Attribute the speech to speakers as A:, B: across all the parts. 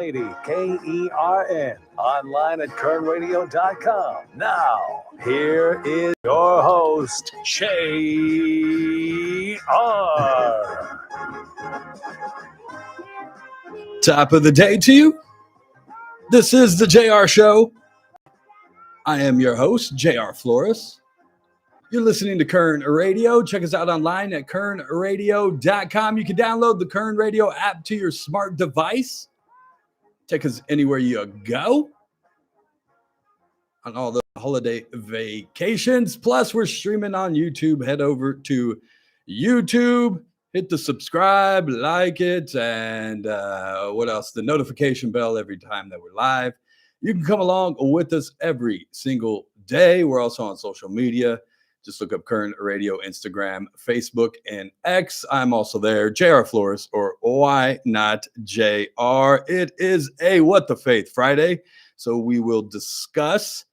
A: KERN, online at kernradio.com. Now, here is your host, Shay R.
B: Top of the day to you. This is the JR Show. I am your host, JR Flores. You're listening to Kern Radio. Check us out online at kernradio.com. You can download the Kern Radio app to your smart device. Take us anywhere you go on all the holiday vacations. Plus, we're streaming on YouTube. Head over to YouTube. Hit the subscribe, like it, and what else? The notification bell every time that we're live. You can come along with us every single day. We're also on social media. Just look up Kern Radio, Instagram, Facebook, and X. I'm also there, JR Flores, or why not JR? It is a What the Faith Friday, so we will discuss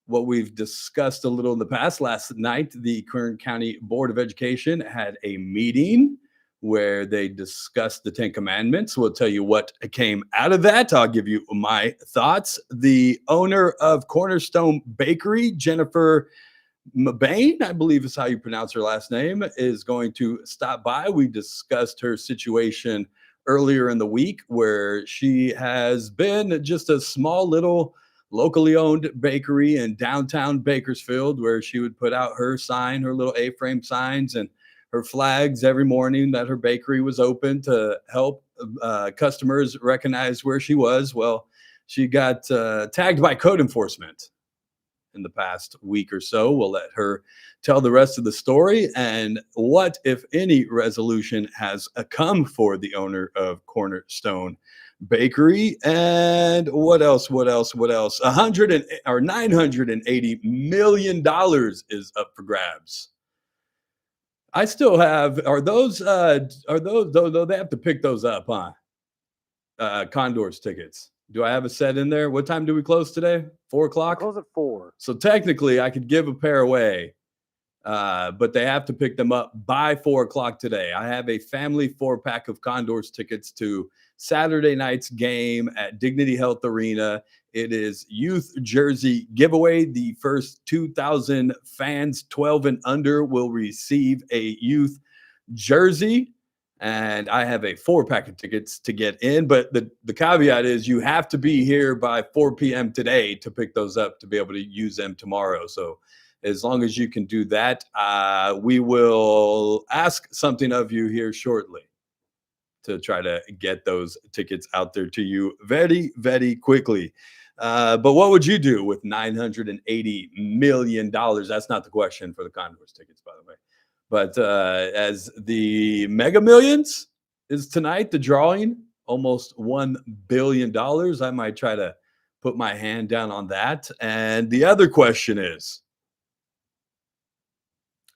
B: what we've discussed a little in the past. Last night, the Kern County Board of Education had a meeting where they discussed the Ten Commandments. We'll tell you what came out of that. I'll give you my thoughts. The owner of Cornerstone Bakery, Jennifer Mabane, I believe is how you pronounce her last name, is going to stop by. We discussed her situation earlier in the week where she has been just a small little locally owned bakery in downtown Bakersfield where she would put out her sign, her little A-frame signs and her flags every morning that her bakery was open to help customers recognize where she was. Well, she got tagged by code enforcement in the past week or so. We'll let her tell the rest of the story and what, if any, resolution has come for the owner of Cornerstone Bakery. And what else? $980 million is up for grabs. I still have, are those, they have to pick those up, huh? Condors tickets. Do I have a set in there? What time do we close today? 4 o'clock?
C: Close at 4.
B: So technically I could give a pair away, but they have to pick them up by 4 o'clock today. I have a family 4-pack of Condors tickets to Saturday night's game at Dignity Health Arena. It is youth jersey giveaway. The first 2,000 fans 12 and under will receive a youth jersey. And I have a 4-pack of tickets to get in. But the caveat is you have to be here by 4 p.m. today to pick those up to be able to use them tomorrow. So as long as you can do that, we will ask something of you here shortly to try to get those tickets out there to you very, very quickly. But what would you do with $980 million? That's not the question for the Condors tickets, by the way. But as the Mega Millions is tonight, the drawing, almost $1 billion. I might try to put my hand down on that. And the other question is,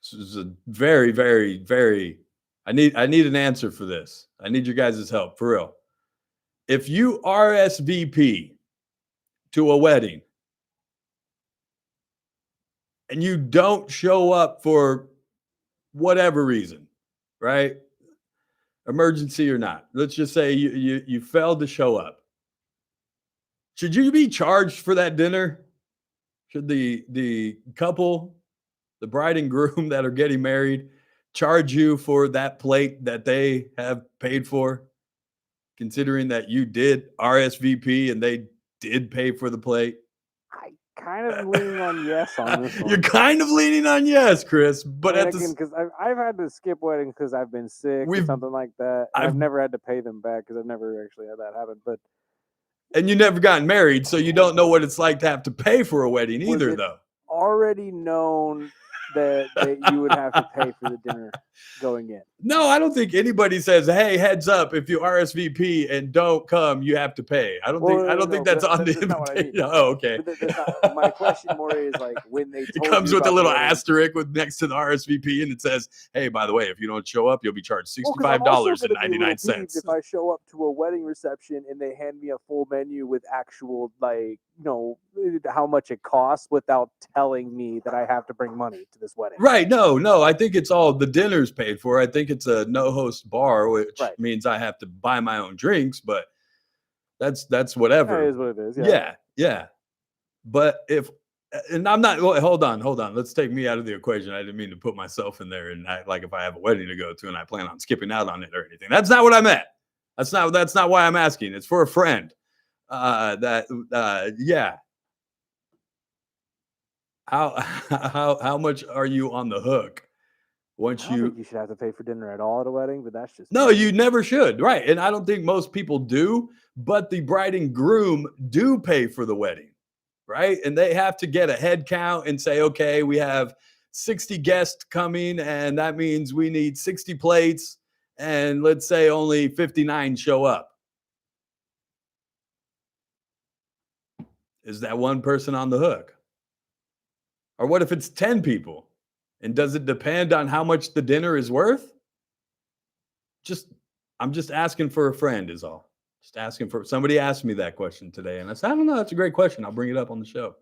B: this is a very, very, very, I need an answer for this. I need your guys' help, for real. If you RSVP to a wedding and you don't show up for whatever reason, right? Emergency or not. Let's just say you failed to show up. Should you be charged for that dinner? Should the couple, the bride and groom that are getting married, charge you for that plate that they have paid for, considering that you did RSVP and they did pay for the plate?
C: Kind of leaning on yes on this one.
B: You're kind of leaning on yes, Chris, but
C: because I've had to skip weddings because I've been sick or something like that. I've never had to pay them back because I've never actually had that happen. And
B: you never gotten married, so you don't know what it's like to have to pay for a wedding either, though.
C: Already known that you would have to pay for the dinner going in.
B: No, I don't think anybody says, "Hey, heads up! If you RSVP and don't come, you have to pay." I don't think that's on the invitation. Oh, okay.
C: My question more is like when they
B: it comes with a little asterisk with next to the RSVP, and it says, "Hey, by the way, if you don't show up, you'll be charged $65.99."
C: If I show up to a wedding reception and they hand me a full menu with actual how much it costs without telling me that I have to bring money to this wedding.
B: Right. No. I think it's all the dinner's paid for. I think it's a no-host bar, which means I have to buy my own drinks, but That's whatever.
C: That is what it is.
B: Yeah. But and I'm not, well, hold on. Let's take me out of the equation. I didn't mean to put myself in there and act like if I have a wedding to go to and I plan on skipping out on it or anything. That's not what I meant. That's not why I'm asking. It's for a friend. Yeah. How much are you on the hook once
C: I don't think you should have to pay for dinner at all at a wedding, but that's just
B: No, you never should. Right. And I don't think most people do, but the bride and groom do pay for the wedding. Right. And they have to get a head count and say, okay, we have 60 guests coming, and that means we need 60 plates. And let's say only 59 show up. Is that one person on the hook? Or what if it's 10 people? And does it depend on how much the dinner is worth? I'm just asking for a friend is all. Just asking for, somebody asked me that question today. And I said, I don't know. That's a great question. I'll bring it up on the show.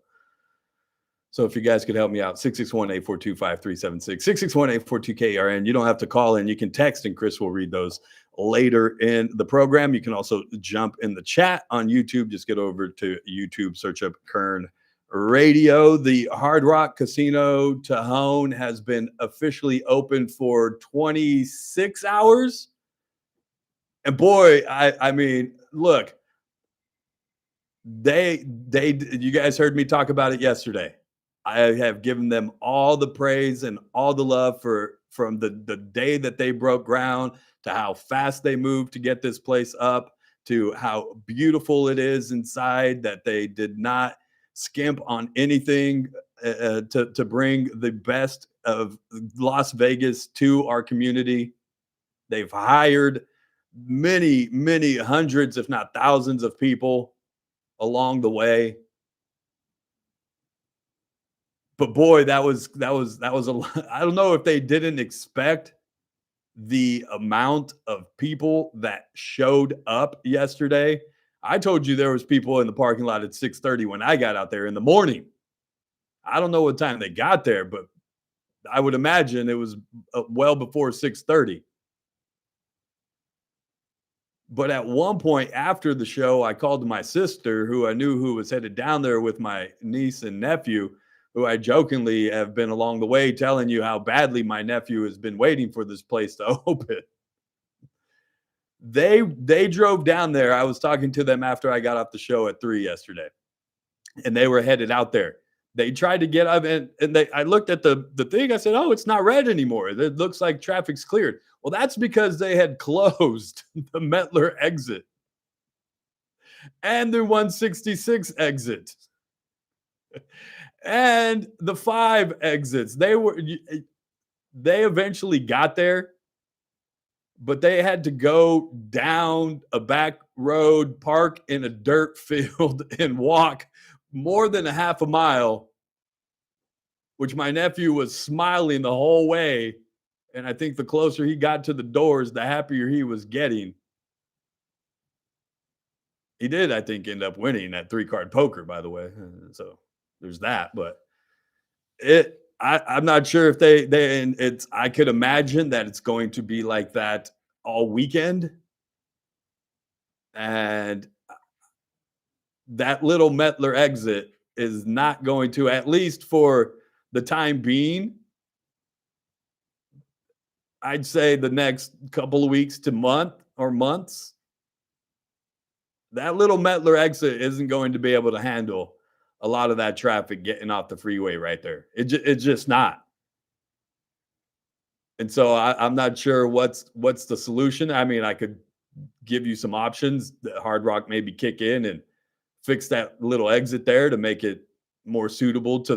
B: So if you guys could help me out, 661-842-5376, 661-842-KRN. You don't have to call in. You can text, and Chris will read those later in the program. You can also jump in the chat on YouTube. Just get over to YouTube, search up Kern Radio. The Hard Rock Casino Tejon has been officially open for 26 hours. And boy, I mean, look, you guys heard me talk about it yesterday. I have given them all the praise and all the love from the day that they broke ground to how fast they moved to get this place up, to how beautiful it is inside, that they did not skimp on anything to bring the best of Las Vegas to our community. They've hired many, many hundreds, if not thousands of people along the way. But boy, that was a lot. I don't know if they didn't expect the amount of people that showed up yesterday. I told you there was people in the parking lot at 6:30 when I got out there in the morning. I don't know what time they got there, but I would imagine it was well before 6:30. But at one point after the show, I called my sister, who I knew who was headed down there with my niece and nephew, who I jokingly have been along the way telling you how badly my nephew has been waiting for this place to open. They drove down there. I was talking to them after I got off the show at 3 yesterday, and they were headed out there. They tried to get up, and I looked at the thing. I said, oh, it's not red anymore. It looks like traffic's cleared. Well, that's because they had closed the Mettler exit and the 166 exit and the 5 exits. They eventually got there, but they had to go down a back road, park in a dirt field, and walk more than a half a mile, which my nephew was smiling the whole way. And I think the closer he got to the doors, the happier he was getting. He did, I think, end up winning at 3-card poker, by the way. So there's that. But I'm not sure if I could imagine that it's going to be like that all weekend. And that little Mettler exit is not going to, at least for the time being, I'd say the next couple of weeks to months, that little Mettler exit isn't going to be able to handle a lot of that traffic getting off the freeway right there. It's just not. And so I'm not sure what's the solution. I mean, I could give you some options that Hard Rock maybe kick in and fix that little exit there to make it more suitable to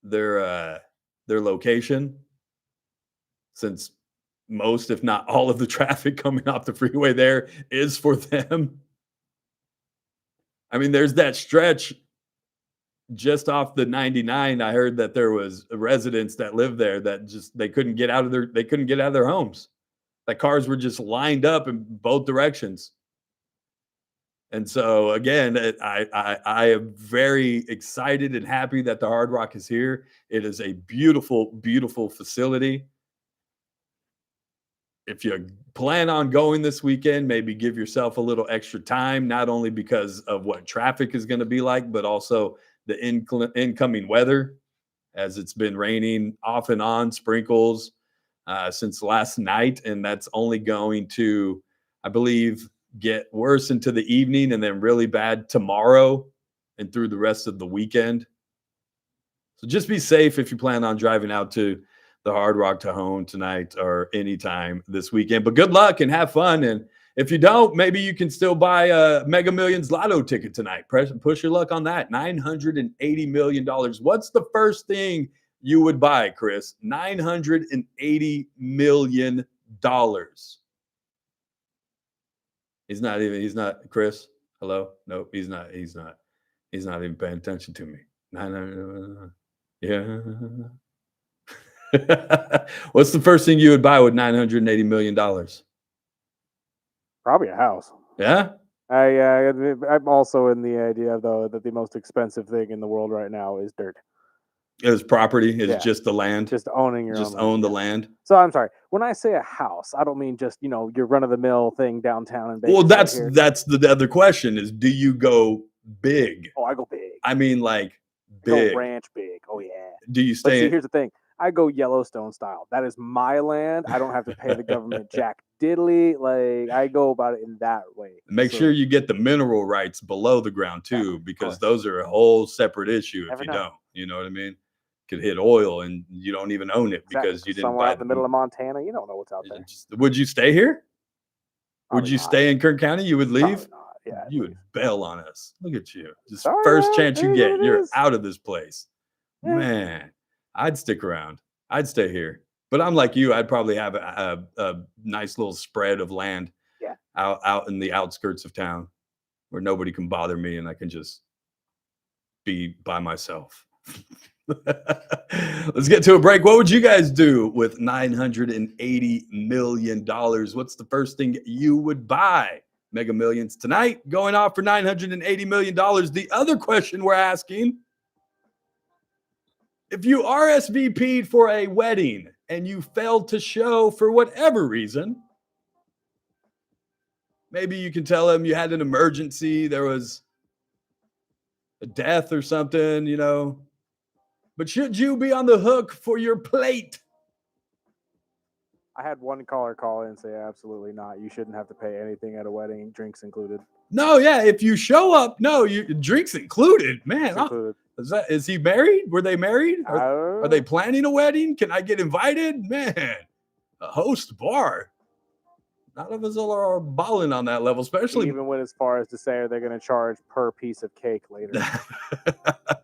B: their location, since most, if not all, of the traffic coming off the freeway there is for them. I mean, there's that stretch just off the 99. I heard that there was residents that live there that just they couldn't get out of their homes. That cars were just lined up in both directions. And so again, I am very excited and happy that the Hard Rock is here. It is a beautiful, beautiful facility. if you plan on going this weekend, maybe give yourself a little extra time, not only because of what traffic is going to be like, but also the incoming weather, as it's been raining off and on, sprinkles since last night. And that's only going to, I believe, get worse into the evening and then really bad tomorrow and through the rest of the weekend. So just be safe if you plan on driving out to the Hard Rock Tejon tonight or anytime this weekend. But good luck and have fun. And if you don't, maybe you can still buy a Mega Millions Lotto ticket tonight. Push your luck on that. $980 million. What's the first thing you would buy, Chris? $980 million. He's not, Chris. Hello? Nope, he's not even paying attention to me. Yeah. What's the first thing you would buy with $980 million?
C: Probably a house.
B: Yeah?
C: I'm also in the idea, though, that the most expensive thing in the world right now is dirt.
B: Is property, is just the land.
C: Just owning your
B: just
C: own
B: own
C: land.
B: the land.
C: So I'm sorry. When I say a house, I don't mean just, your run-of-the-mill thing downtown in
B: Well,
C: Bakersfield.
B: that's the other question is, do you go big?
C: Oh, I go big.
B: I mean, like,
C: I go
B: big.
C: ranch big. Oh, yeah.
B: Do you
C: But
B: stay
C: see,
B: in?
C: here's the thing. I go Yellowstone style. That is my land. I don't have to pay the government jack diddly. Like, I go about it in that way.
B: Make sure you get the mineral rights below the ground too, because those are a whole separate issue if you don't. You know what I mean? Could hit oil and you don't even own it because you didn't
C: somewhere
B: buy
C: out in the middle of Montana. You don't know what's out there.
B: Would you stay here?
C: Probably
B: would you
C: not.
B: stay in Kern County? You would leave?
C: Probably not. Yeah,
B: you would bail on us. Look at you. Just
C: Sorry,
B: first
C: man.
B: chance you
C: It is
B: get,
C: what it
B: you're
C: is.
B: out of this place.
C: Yeah.
B: Man, I'd stick around. I'd stay here. But I'm like you. I'd probably have a nice little spread of land out in the outskirts of town where nobody can bother me and I can just be by myself. Let's get to a break. What would you guys do with $980 million? What's the first thing you would buy? Mega Millions tonight going off for $980 million. The other question we're asking, if you RSVP'd for a wedding and you failed to show for whatever reason, maybe you can tell them you had an emergency, there was a death or something, but should you be on the hook for your plate?
C: I had one caller call in and say, absolutely not. You shouldn't have to pay anything at a wedding, drinks included.
B: No, yeah. If you show up, no, drinks included. Man,
C: Included.
B: Is he married? Were they married? Are they planning a wedding? Can I get invited? Man, a host bar. None of us are balling on that level, especially.
C: Even went as far as to say, are they going to charge per piece of cake later? Which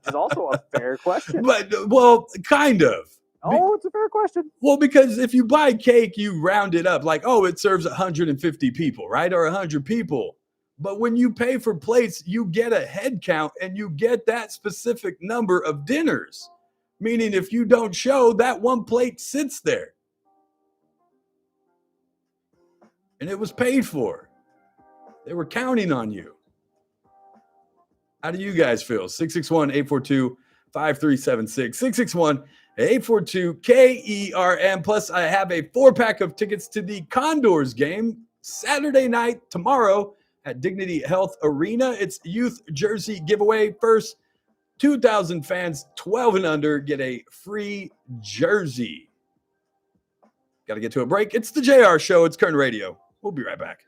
C: is also a fair question.
B: But, well, kind of.
C: Oh, it's a fair question.
B: Well, because if you buy cake, you round it up like, oh, it serves 150 people, right? Or 100 people. But when you pay for plates, you get a head count and you get that specific number of dinners. Meaning if you don't show, that one plate sits there. And it was paid for. They were counting on you. How do you guys feel? 661-842-5376. 661-842-KERM. Plus, I have a 4-pack of tickets to the Condors game Saturday night tomorrow at Dignity Health Arena. It's youth jersey giveaway. First 2,000 fans 12 and under get a free jersey. Got to get to a break. It's the JR Show. It's Kern Radio. We'll be right back.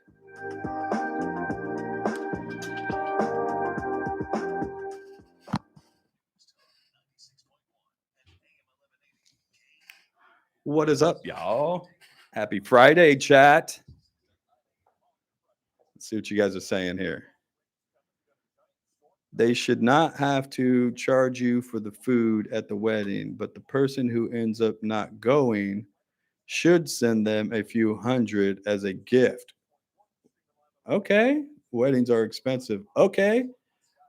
B: What is up, y'all? Happy Friday, chat. Let's see what you guys are saying here. They should not have to charge you for the food at the wedding, but the person who ends up not going should send them a few hundred as a gift. Okay. Weddings are expensive. Okay.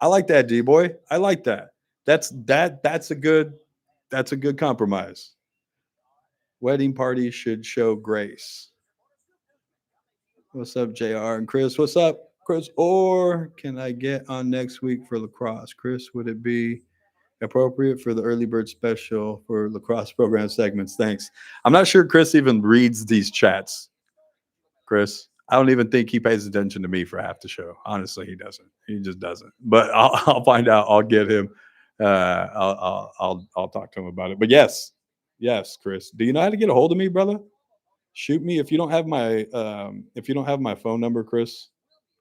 B: I like that, D-boy. I like that. That's a good compromise. Wedding parties should show grace. What's up, JR and Chris? What's up, Chris? Or can I get on next week for lacrosse? Chris, would it be appropriate for the early bird special for lacrosse program segments? Thanks. I'm not sure Chris even reads these chats. Chris. I don't even think he pays attention to me for half the show. Honestly, he doesn't. He just doesn't. But I'll find out. I'll get him. I'll talk to him about it. But yes, Chris. Do you know how to get a hold of me, brother? Shoot me if you don't have my phone number, Chris,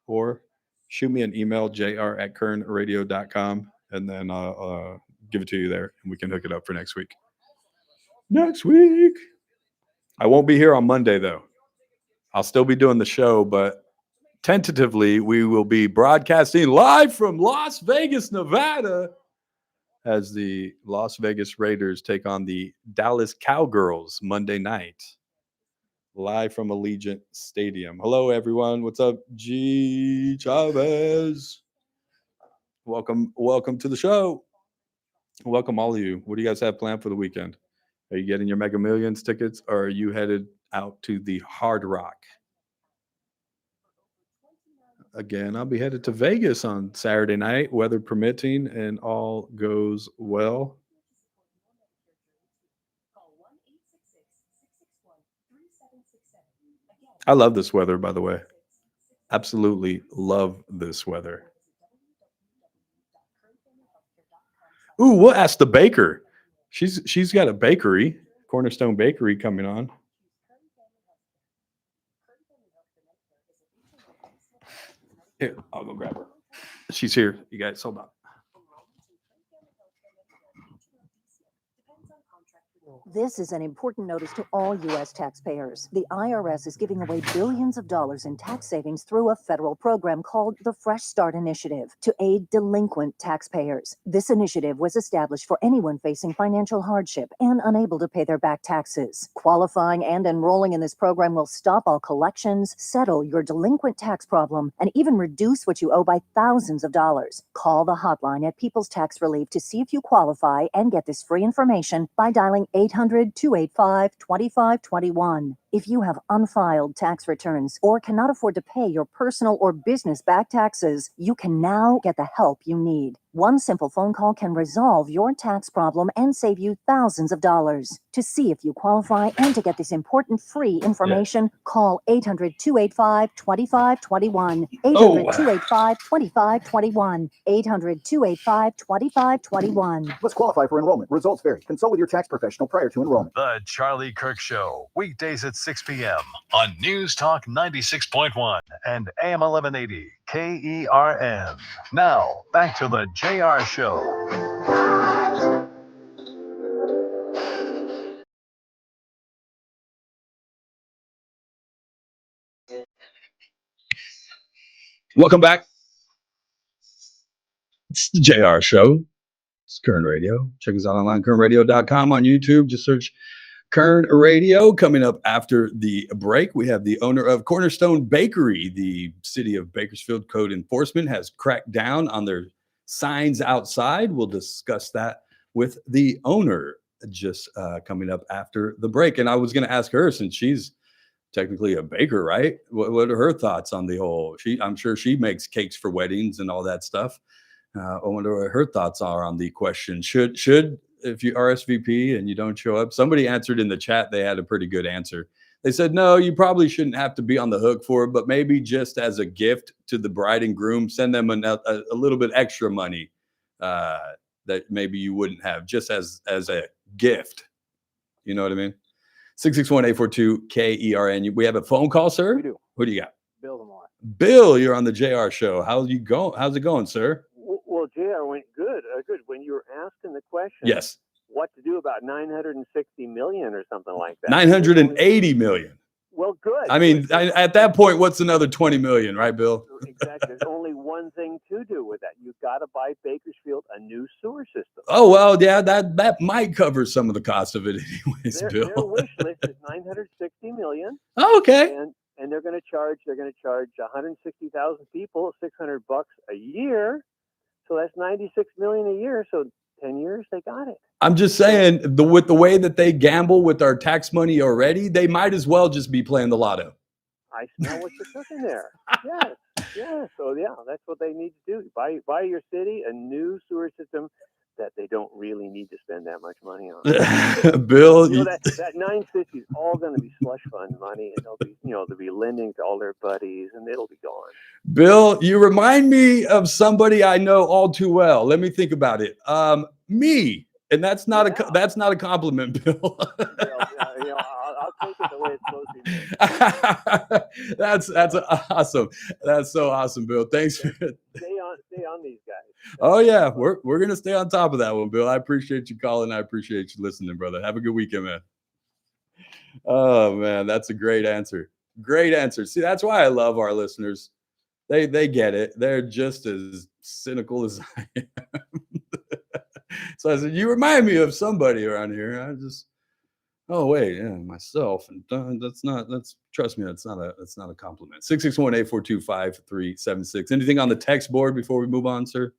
B: or shoot me an email, jr@kernradio.com, and then I'll give it to you there, and we can hook it up for next week. Next week. I won't be here on Monday, though. I'll still be doing the show, but tentatively, we will be broadcasting live from Las Vegas, Nevada, as the Las Vegas Raiders take on the Dallas Cowgirls Monday night, live from Allegiant Stadium. Hello, everyone. What's up, G. Chavez? Welcome to the show. Welcome, all of you. What do you guys have planned for the weekend? Are you getting your Mega Millions tickets, or are you headed out to the Hard Rock? Again, I'll be headed to Vegas on Saturday night, weather permitting, and all goes well. I love this weather, by the way. Absolutely love this weather. Ooh, we'll ask the baker. She's got a bakery, Cornerstone Bakery, coming on. Here, I'll go grab her. She's here. You guys, hold on.
D: This is an important notice to all U.S. taxpayers. The IRS is giving away billions of dollars in tax savings through a federal program called the Fresh Start Initiative to aid delinquent taxpayers. This initiative was established for anyone facing financial hardship and unable to pay their back taxes. Qualifying and enrolling in this program will stop all collections, settle your delinquent tax problem, and even reduce what you owe by thousands of dollars. Call the hotline at People's Tax Relief to see if you qualify and get this free information by dialing 800-285-2521. If you have unfiled tax returns or cannot afford to pay your personal or business back taxes, you can now get the help you need. One simple phone call can resolve your tax problem and save you thousands of dollars. To see if you qualify and to get this important free information, call 800-285-2521. 800-285-2521. 800-285-2521.
E: Must qualify for enrollment. Results vary. Consult with your tax professional prior to enrollment.
A: The Charlie Kirk Show, weekdays at 6 p.m. on News Talk 96.1 and AM 1180 KERN. Now, back to the JR Show.
B: Welcome back. It's the JR Show. It's Kern Radio. Check us out online, kernradio.com, on YouTube. Just search Kern Radio. Coming up after the break, we have the owner of Cornerstone Bakery. The City of Bakersfield code enforcement has cracked down on their signs outside. We'll discuss that with the owner just coming up after the break. And I was going to ask her, since she's technically a baker, right? What are her thoughts on the whole? I'm sure she makes cakes for weddings and all that stuff. I wonder what her thoughts are on the question. Should if you RSVP and you don't show up? Somebody answered in the chat. They had a pretty good answer. They said, no, you probably shouldn't have to be on the hook for it, but maybe just as a gift to the bride and groom, send them a little bit extra money that maybe you wouldn't have, just as a gift. You know what I mean? 661-842-KERN. We have a phone call, sir?
C: We do.
B: Who do you got?
C: Bill Lamar.
B: Bill, you're on the JR Show. How's it going, sir?
F: Well, JR went good. Good. When you were asking the question,
B: Yes.
F: What to do about 960 million or something like that?
B: 980 million.
F: Well, good.
B: I mean, at that point, what's another 20 million, right, Bill?
F: Exactly. There's only one thing to do with that. You've got to buy Bakersfield a new sewer system.
B: Oh, well, yeah, that might cover some of the cost of it anyways, Bill.
F: Their wish list is 960 million.
B: Oh, okay.
F: And they're going to charge 160,000 people $600 a year. So that's 96 million a year. So 10 years, they got it.
B: I'm just saying, with the way that they gamble with our tax money already, they might as well just be playing the lotto.
F: I smell what you're cooking there. Yes. So yeah, that's what they need to do. Buy your city a new sewer system that they don't really need to spend that much money on.
B: Bill,
F: that 950 is all going to be slush fund money, and they'll be lending to all their buddies, and it'll be gone.
B: Bill, you remind me of somebody I know all too well. Let me think about it. Me, and that's not a compliment, Bill.
F: I'll take it the way it's supposed to be.
B: That's awesome. That's so awesome, Bill. Thanks.
F: Stay on these guys.
B: Oh yeah, we're gonna stay on top of that one, Bill. I appreciate you calling. I appreciate you listening, brother. Have a good weekend, man. Oh man, that's a great answer. Great answer. See, that's why I love our listeners. They get it. They're just as cynical as I am. So I said, you remind me of somebody around here. Oh wait, yeah, myself. And trust me, that's not a compliment. 661-842-5376. Anything on the text board before we move on, sir?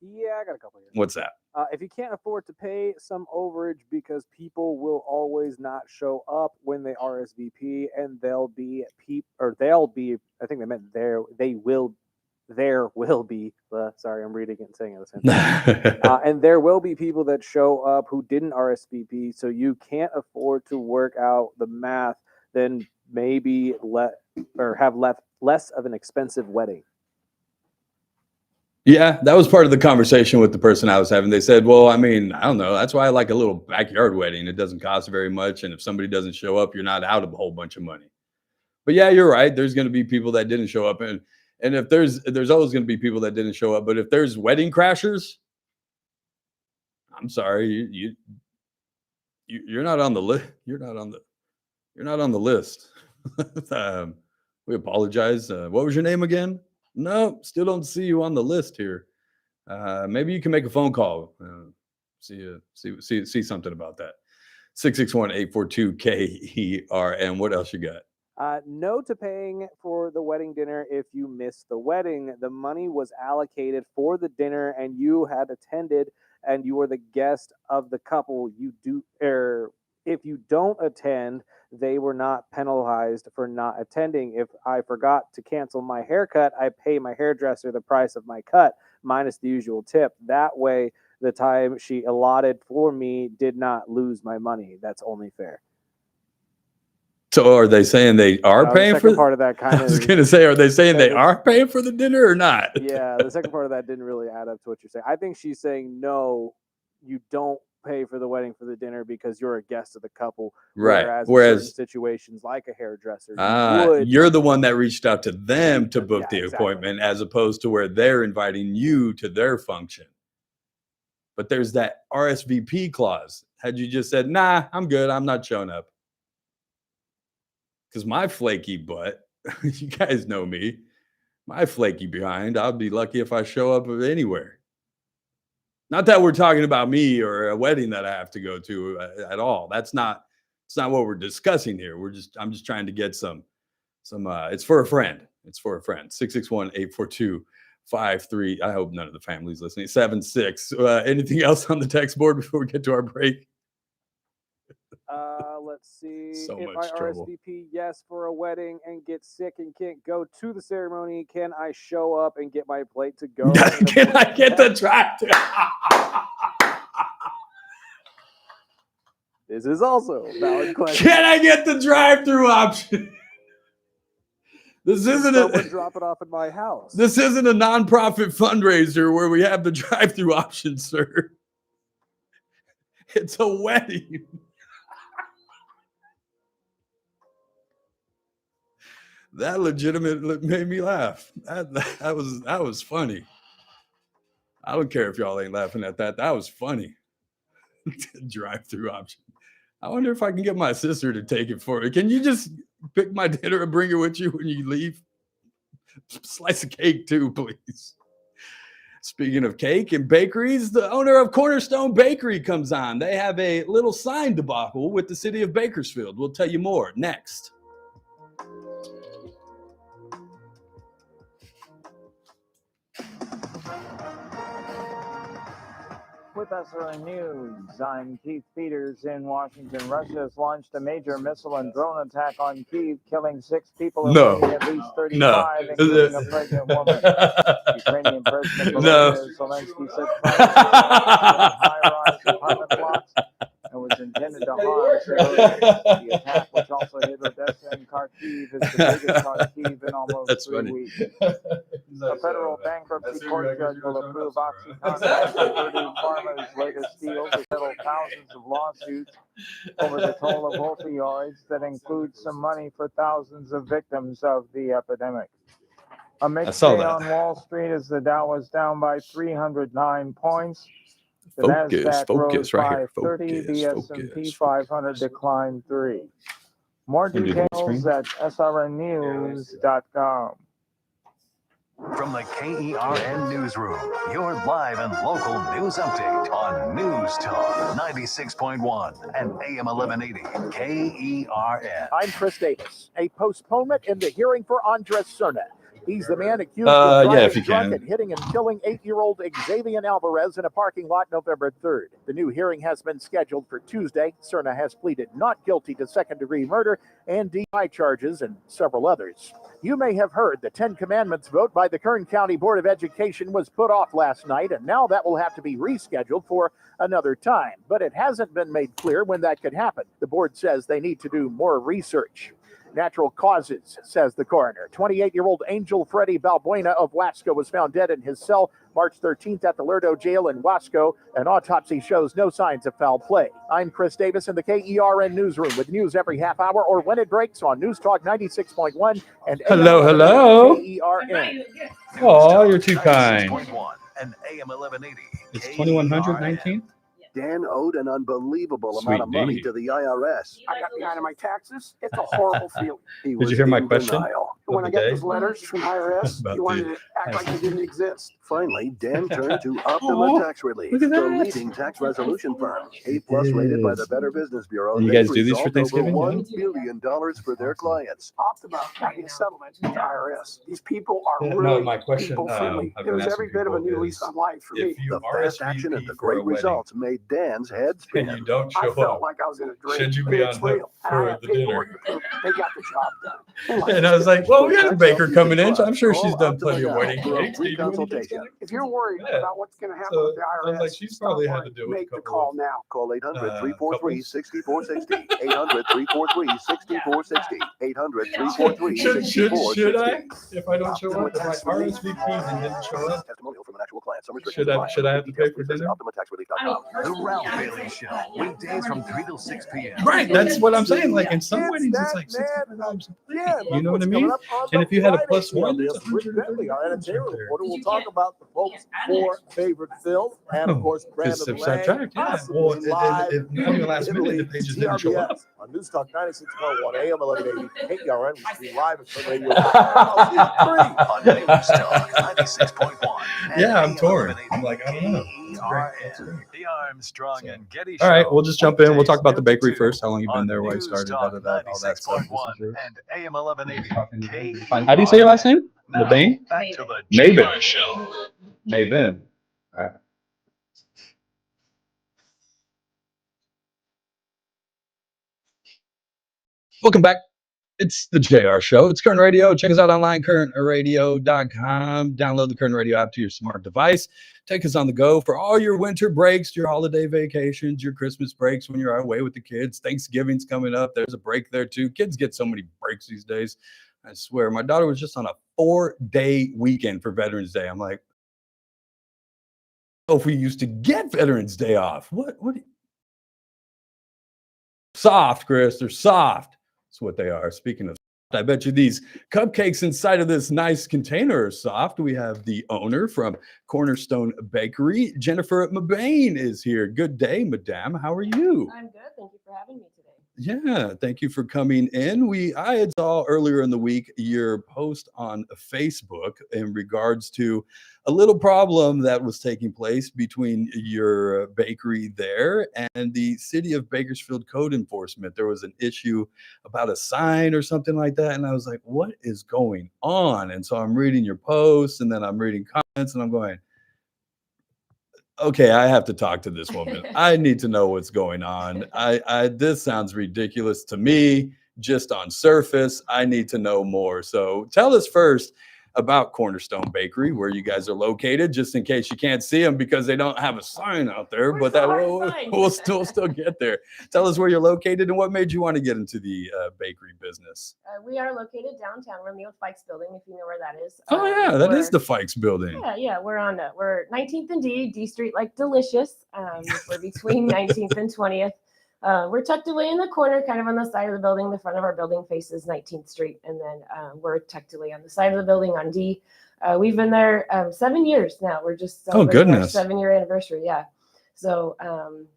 C: Yeah, I got a couple here.
B: What's that?
C: If you can't afford to pay some overage because people will always not show up when they RSVP, and there will be. Sorry, I'm reading it and saying it at the same time. And there will be people that show up who didn't RSVP, so you can't afford to work out the math. Then maybe have less of an expensive wedding.
B: Yeah, that was part of the conversation with the person I was having. They said, well, I mean, I don't know. That's why I like a little backyard wedding. It doesn't cost very much. And if somebody doesn't show up, you're not out a whole bunch of money. But yeah, you're right. There's going to be people that didn't show up. And if there's always going to be people that didn't show up. But if there's wedding crashers, I'm sorry, you're not on the list. You're not on the list. We apologize. What was your name again? No, still don't see you on the list here. Maybe you can make a phone call. See something about that. 661-842-KERN. What else you got?
C: No to paying for the wedding dinner if you missed the wedding. The money was allocated for the dinner, and you had attended, and you were the guest of the couple. If you don't attend, they were not penalized for not attending. If I forgot to cancel my haircut, I pay my hairdresser the price of my cut minus the usual tip. That way, the time she allotted for me did not lose my money. That's only fair.
B: So are they saying they are paying for
C: part of that kind of?
B: I was going to say, are they saying they are paying for the dinner or not?
C: Yeah, the second part of that didn't really add up to what you're saying. I think she's saying no, you don't pay for the wedding for the dinner because you're a guest of the couple.
B: Right.
C: Whereas in certain situations like a hairdresser,
B: you're the one that reached out to them to book the appointment, as opposed to where they're inviting you to their function. But there's that RSVP clause. Had you just said, nah, I'm good, I'm not showing up. Because my flaky butt, you guys know me, my flaky behind, I'll be lucky if I show up anywhere. Not that we're talking about me or a wedding that I have to go to at all. It's not what we're discussing here. I'm just trying to get some it's for a friend. It's for a friend. 661-842-53. I hope none of the family's listening. 76. Anything else on the text board before we get to our break?
C: Let's see.
B: So
C: if
B: much
C: I
B: trouble.
C: RSVP yes for a wedding and get sick and can't go to the ceremony, can I show up and get my plate to go?
B: Can I get the tractor?
C: This is also a valid question.
B: Can I get the drive-through option? This isn't
C: Someone drop it off at my house.
B: This isn't a nonprofit fundraiser where we have the drive-through option, sir. It's a wedding. That legitimately made me laugh. That was funny. I don't care if y'all ain't laughing at that. That was funny. Drive-through option. I wonder if I can get my sister to take it for me. Can you just pick my dinner and bring it with you when you leave? Slice of cake too, please. Speaking of cake and bakeries, the owner of Cornerstone Bakery comes on. They have a little sign debacle with the City of Bakersfield. We'll tell you more next.
G: With SRN News, I'm Keith Peters in Washington. Russia has launched a major missile and drone attack on Kyiv, killing 6 people and wounding at least 35, including a pregnant woman. Ukrainian President
B: No.
G: Volodymyr Zelensky said Friday high-rise apartment blocks and was intended to harm civilians. The attack, which also hit Odessa and Kharkiv, is the biggest Kharkiv in almost
B: That's
G: 3
B: funny.
G: weeks. A federal bankruptcy court judge will approve OxyContin and Purdue Pharma's latest deal to settle thousands of lawsuits over the toll of opioids that includes some money for thousands of victims of the epidemic. A mixed
B: saw
G: day
B: that.
G: on Wall Street as the Dow was down by 309 points. The
B: Focus,
G: Nasdaq
B: focus,
G: rose
B: right
G: by
B: here.
G: 30,
B: Focus,
G: the S&P
B: focus,
G: 500 declined 3. More
B: Can you do the
G: details
B: screen?
G: at srnnews.com.
A: From the KERN Newsroom, your live and local news update on News Talk 96.1 and AM 1180 KERN.
E: I'm Chris Davis. A postponement in the hearing for Andres Cerna. He's the man accused
B: yeah,
E: of driving
B: if you
E: drunk
B: can.
E: and hitting and killing 8-year-old Xavier Alvarez in a parking lot November 3rd. The new hearing has been scheduled for Tuesday. Cerna has pleaded not guilty to second-degree murder and DUI charges and several others. You may have heard the 10 Commandments vote by the Kern County Board of Education was put off last night, and now that will have to be rescheduled for another time. But it hasn't been made clear when that could happen. The board says they need to do more research. Natural causes, says the coroner. 28-year-old Angel Freddy Balbuena of Wasco was found dead in his cell March 13th at the Lerdo jail in Wasco. An autopsy shows no signs of foul play. I'm Chris Davis in the KERN Newsroom with news every half hour or when it breaks on News Talk 96.1 and
B: Hello.
E: KERN.
B: Oh, you're too kind.
A: 96.1 and AM 1180
B: It's 2119.
H: Dan owed an unbelievable
B: Sweet
H: amount of money
B: D.
H: to the IRS.
I: I got behind on my taxes. It's a horrible feeling.
H: He
B: Did you hear my
H: in
B: question?
H: denial.
I: When I
B: the
I: got
B: day?
I: those letters from IRS,
B: About
I: you wanted
B: the-
I: to act like they didn't exist.
H: Finally, Dan turned to Optima
B: Aw,
H: Tax Relief,
B: look at
H: the
B: that.
H: leading tax resolution firm. A+ rated by the Better Business Bureau.
B: You
H: They've
B: guys do these for
H: resolved
B: Thanksgiving,
H: over
B: yeah?
H: $1 billion for their clients.
I: Optima got me a settlement with the IRS. These people are
B: Yeah, no,
I: really
B: my question,
I: people friendly.
B: I've
I: It
B: been
I: was every
B: asking
I: bit of a
B: people
I: new lease
B: is
I: on life for me.
B: You
H: The fast action and the
B: RSVP for a
H: great
B: wedding
H: results made Dan's head spin.
B: and you don't
I: I
B: show
I: felt
B: up,
I: like I was in a dream.
B: should you
I: but
B: be
I: it's
B: on hook
I: real. And I
B: for
I: have
B: the
I: paperwork
B: dinner?
I: to prove They got the job done.
B: And I was like, well, we got a
H: Tax
B: baker
H: help you
B: coming
H: can
B: in. So I'm
H: trust.
B: sure
H: Call
B: she's done
H: Optima
B: plenty of
H: now
B: wedding
H: for a
B: cakes.
H: free
B: Do you do any
H: consultation.
B: Thanksgiving?
I: If you're worried
B: Yeah.
I: about what's going to happen
B: So
I: with the
B: I was
I: IRS,
B: like, she's
I: stop
B: probably had to
I: worrying.
B: deal with a
I: Make the
B: couple
I: call
B: of
I: now.
H: Call 800-343-6460.
B: couples.
H: 800-343-6460. 800-343-6460.
B: Should I? If I don't show up, if I RSVP'd and didn't show up,
H: Testimonial from an actual client. Some
B: should I have to pay for dinner?
A: The Ralph Bailey Show, weekdays from 3 till 6 p.m.
B: Right, that's what I'm saying. Like in some
E: It's
B: weddings, it's
E: that
B: like
E: man.
B: $65 a plate.
E: Yeah,
B: You know what I
E: what's
B: mean?
E: coming up on
B: And
E: the
B: if you had a
E: Friday
B: plus
E: show,
B: one,
E: there's
B: it's
E: Rick Bentley, our
B: $130
E: editorial
B: right there.
E: reporter. We'll talk about the folks' 4 favorite films, and of course, Brandon
B: Because
E: Lang,
B: subtract, yeah.
E: possibly
B: Well,
E: live
B: if not even last minute, the pages didn't show up.
E: TRBS on News Talk 96.1 AM 1180 KERN. We stream live at Kern Radio. I'll see you free.
A: On News Talk 96.1. and
B: Yeah, I'm
A: AM
B: torn.
A: 1180
B: I'm like, I don't know.
A: KERN. The Armstrong and Getty
B: All right,
A: Show,
B: we'll just jump in. We'll
A: weekdays
B: talk about the
A: noon to
B: bakery
A: 2
B: first. How long you been
A: on
B: there? Why you
A: News
B: started?
A: Talk
B: All that stuff.
A: 96.1 and AM 1180 KERN.
B: How do you say your last name?
A: Now,
B: Mabane?
A: back to the
B: Maven.
A: JR Show.
B: Maven. All right. Welcome back. It's the JR Show. It's Kern Radio. Check us out online, kernradio.com. Download the Kern Radio app to your smart device. Take us on the go for all your winter breaks, your holiday vacations, your Christmas breaks when you're away with the kids. Thanksgiving's coming up. There's a break there too. Kids get so many breaks these days. I swear. My daughter was just on a 4-day weekend for Veterans Day. I'm like, oh, if we used to get Veterans Day off. What? Soft, Chris. They're soft. That's what they are. Speaking of soft, I bet you these cupcakes inside of this nice container are soft. We have the owner from Cornerstone Bakery. Jennifer Mabane is here. Good day, madame. How are you?
J: I'm good. Thank you for having me today.
B: Yeah, thank you for coming in. I had saw earlier in the week your post on Facebook in regards to a little problem that was taking place between your bakery there and the City of Bakersfield code enforcement. There was an issue about a sign or something like that, and I was like, what is going on? And so I'm reading your posts, and then I'm reading comments, and I'm going, okay, I have to talk to this woman. I need to know what's going on. This sounds ridiculous to me, just on surface. I need to know more. So tell us first, about Cornerstone Bakery, where you guys are located, just in case you can't see them because they don't have a sign out there. But that we'll still get there. Tell us where you're located and what made you want to get into the bakery business.
J: We are located downtown. We're in the old Fikes building, if you know where that is.
B: Oh yeah, that is the Fikes building.
J: Yeah. We're 19th and D Street, like delicious. We're between 19th and 20th. We're tucked away in the corner, kind of on the side of the building. The front of our building faces 19th Street, and then we're tucked away on the side of the building on D. We've been there 7 years now. We're just celebrating our 7-year anniversary. Yeah. So